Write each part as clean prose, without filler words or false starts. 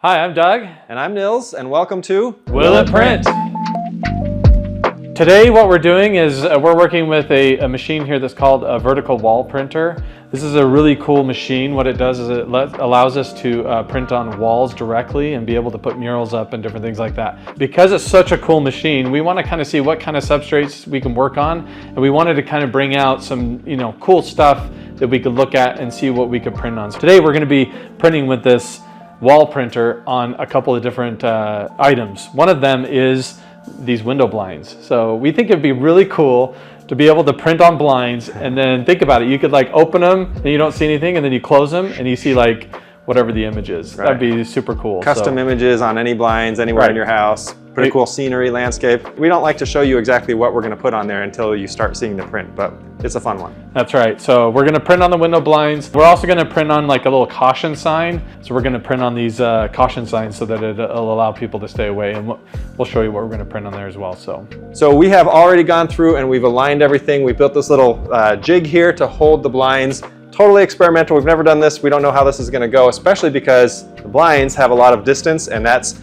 Hi, I'm Doug. And I'm Nils, and welcome to Will It Print? Today what we're doing is we're working with a machine here that's called a vertical wall printer. This is a really cool machine. What it does is it allows us to print on walls directly and be able to put murals up and different things like that. Because it's such a cool machine, we want to kind of see what kind of substrates we can work on, and we wanted to kind of bring out some cool stuff that we could look at and see what we could print on. So today we're going to be printing with this wall printer on a couple of different items. One of them is these window blinds. So we think it'd be really cool to be able to print on blinds, and then think about it. You could like open them and you don't see anything, and then you close them and you see like whatever the image is. Right. That'd be super cool. Custom images on any blinds anywhere in your house. Pretty cool scenery, landscape. We don't like to show you exactly what we're going to put on there until you start seeing the print, but it's a fun one. That's right. So we're going to print on the window blinds. We're also going to print on like a little caution sign. So we're going to print on these caution signs so that it'll allow people to stay away, and we'll show you what we're going to print on there as well. So we have already gone through and we've aligned everything. We built this little jig here to hold the blinds. Totally experimental. We've never done this. We don't know how this is going to go, especially because the blinds have a lot of distance, and that's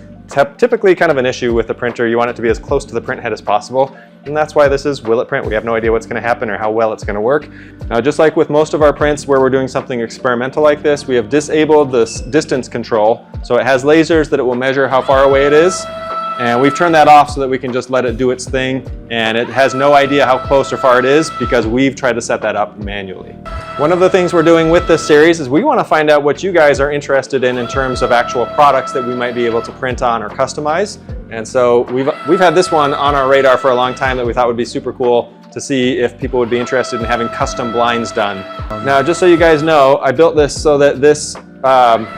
typically kind of an issue with the printer. You want it to be as close to the print head as possible, and that's why this is Will It Print. We have no idea what's going to happen or how well it's going to work. Now, just like with most of our prints where we're doing something experimental like this, we have disabled this distance control. So it has lasers that it will measure how far away it is, and we've turned that off so that we can just let it do its thing, and it has no idea how close or far it is because we've tried to set that up manually. One of the things we're doing with this series is we want to find out what you guys are interested in terms of actual products that we might be able to print on or customize. And so we've had this one on our radar for a long time that we thought would be super cool to see if people would be interested in having custom blinds done. Now, just so you guys know, I built this so that this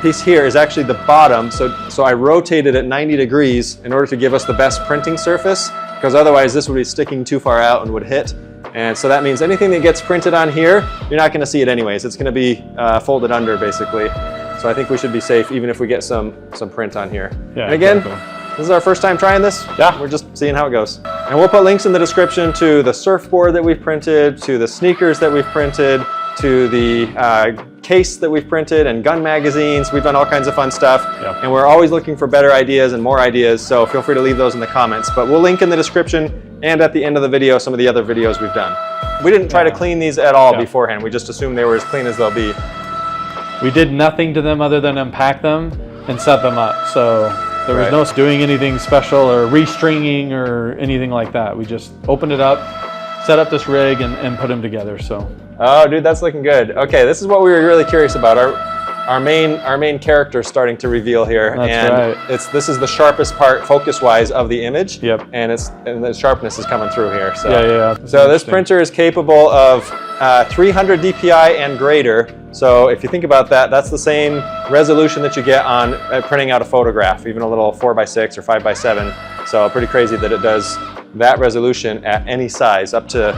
piece here is actually the bottom. So I rotated it 90 degrees in order to give us the best printing surface, because otherwise this would be sticking too far out and would hit. And so that means anything that gets printed on here, you're not going to see it anyways. It's going to be folded under basically. So I think we should be safe even if we get some print on here. Yeah, and again, exactly. This is our first time trying this. Yeah. We're just seeing how it goes. And we'll put links in the description to the surfboard that we've printed, to the sneakers that we've printed, to the case that we've printed, and gun magazines. We've done all kinds of fun stuff. Yep. And we're always looking for better ideas and more ideas, so feel free to leave those in the comments. But we'll link in the description and at the end of the video some of the other videos we've done. We didn't try to clean these at all beforehand. We just assumed they were as clean as they'll be. We did nothing to them other than unpack them and set them up. So there was no doing anything special or restringing or anything like that. We just opened it up, set up this rig, and put them together. So. Oh, dude, that's looking good. Okay, this is what we were really curious about. Our main character is starting to reveal here. That's right. This is the sharpest part, focus-wise, of the image. Yep. And the sharpness is coming through here. So. Yeah. So this printer is capable of 300 DPI and greater. So if you think about that, that's the same resolution that you get on printing out a photograph, even a little 4x6 or 5x7. So pretty crazy that it does that resolution at any size, up to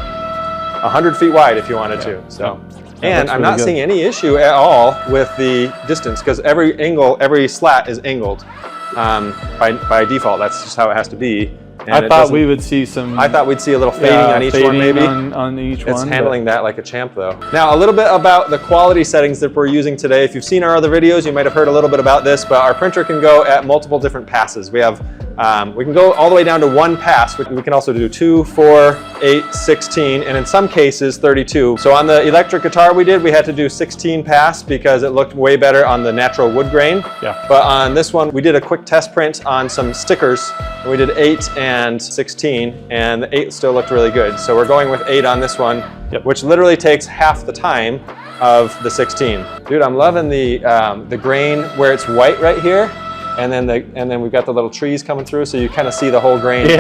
100 feet wide if you wanted to. So, and I'm not seeing any issue at all with the distance, because every angle, every slat is angled by default. That's just how it has to be. And I thought we would see some. I thought we'd see a little fading on each one, maybe. On each one. It's handling that like a champ, though. Now, a little bit about the quality settings that we're using today. If you've seen our other videos, you might have heard a little bit about this, but our printer can go at multiple different passes. We can go all the way down to 1 pass. We can also do 2, 4, 8, 16, and in some cases 32. So on the electric guitar we had to do 16 pass because it looked way better on the natural wood grain. Yeah. But on this one, we did a quick test print on some stickers, and we did 8 and 16, and the 8 still looked really good. So we're going with 8 on this one, which literally takes half the time of the 16. Dude, I'm loving the grain where it's white right here. And then we've got the little trees coming through, so you kind of see the whole grain. Yeah,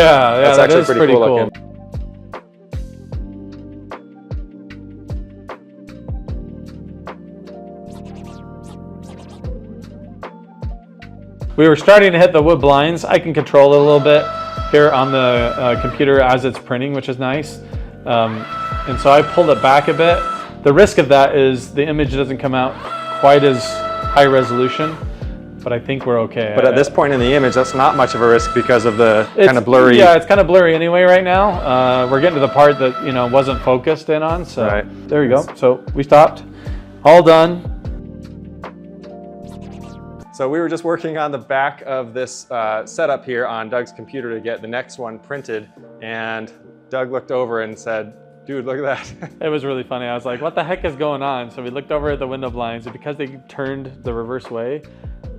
that's actually pretty cool looking. We were starting to hit the wood blinds. I can control it a little bit here on the computer as it's printing, which is nice. And so I pulled it back a bit. The risk of that is the image doesn't come out quite as high resolution, but I think we're okay. But at this point in the image, that's not much of a risk because of the kind of blurry. Yeah, it's kind of blurry anyway right now. We're getting to the part that wasn't focused in on. So there you go. So we stopped. All done. So we were just working on the back of this setup here on Doug's computer to get the next one printed, and Doug looked over and said, dude, look at that. It was really funny. I was like, what the heck is going on? So we looked over at the window blinds, and because they turned the reverse way,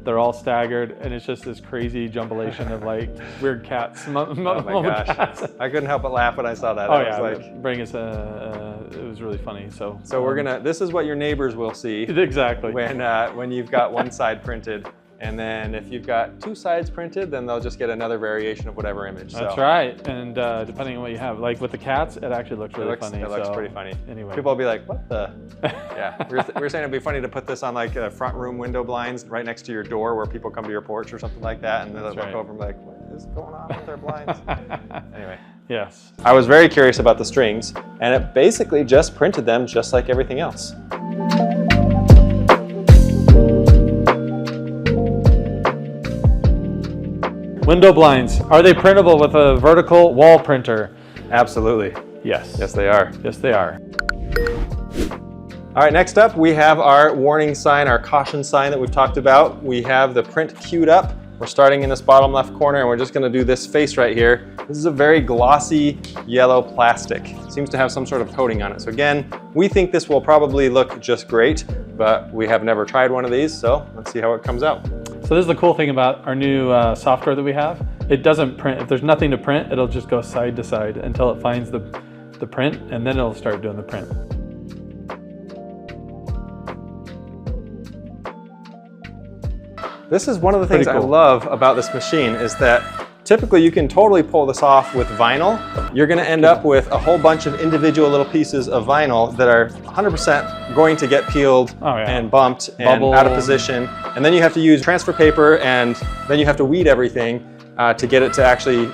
they're all staggered, and it's just this crazy jumbillation of like weird cats. Oh my gosh. Cats. I couldn't help but laugh when I saw that. Oh It yeah, was like, it was really funny. So we're gonna, this is what your neighbors will see exactly when you've got one side printed. And then if you've got two sides printed, then they'll just get another variation of whatever image. That's right. And depending on what you have, like with the cats, it actually looks really funny. It looks pretty funny. Anyway. People will be like, what the? Yeah, we were saying it'd be funny to put this on like front room window blinds right next to your door where people come to your porch or something like that. And they'll look over and be like, what is going on with their blinds? Anyway. Yes. I was very curious about the strings, and it basically just printed them just like everything else. Window blinds, are they printable with a vertical wall printer? Absolutely. Yes. Yes, they are. Yes, they are. All right, next up, we have our warning sign, our caution sign that we've talked about. We have the print queued up. We're starting in this bottom left corner, and we're just gonna do this face right here. This is a very glossy yellow plastic. It seems to have some sort of coating on it. So again, we think this will probably look just great, but we have never tried one of these, so let's see how it comes out. So this is the cool thing about our new software that we have. It doesn't print. If there's nothing to print, it'll just go side to side until it finds the print, and then it'll start doing the print. This is one of the things Pretty cool. I love about this machine is that typically you can totally pull this off with vinyl. You're gonna end up with a whole bunch of individual little pieces of vinyl that are 100% going to get peeled and bumped and out of position. And then you have to use transfer paper, and then you have to weed everything to get it to actually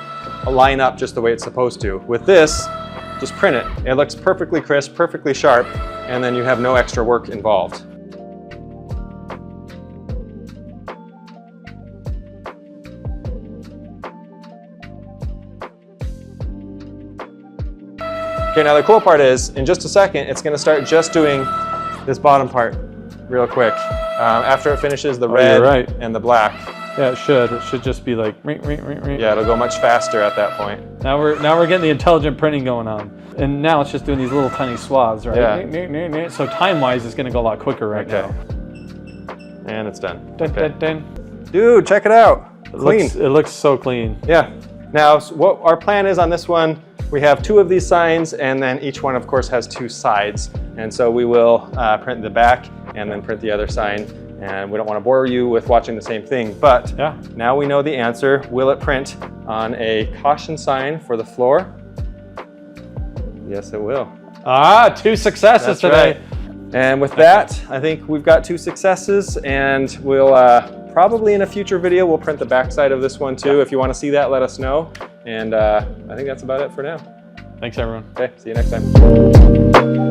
line up just the way it's supposed to. With this, just print it. It looks perfectly crisp, perfectly sharp, and then you have no extra work involved. Okay, now the cool part is, in just a second, it's gonna start just doing this bottom part real quick. After it finishes the red and the black. Yeah, it should. It should just be like, ring, ring, ring, ring. Yeah, it'll go much faster at that point. Now we're getting the intelligent printing going on. And now it's just doing these little tiny swaths, right? Yeah. So time-wise, it's gonna go a lot quicker now. And it's done. Dun, dun, dun. Dude, check it out. Clean. It looks so clean. Yeah. Now, what our plan is on this one, we have two of these signs, and then each one, of course, has two sides. And so we will print the back and then print the other sign. And we don't want to bore you with watching the same thing, but now we know the answer. Will it print on a caution sign for the floor? Yes, it will. Ah, 2 successes today. Right. And with that, I think we've got 2 successes, and we'll probably in a future video, we'll print the back side of this one too. If you want to see that, let us know. And I think that's about it for now. Thanks, everyone. Okay, see you next time.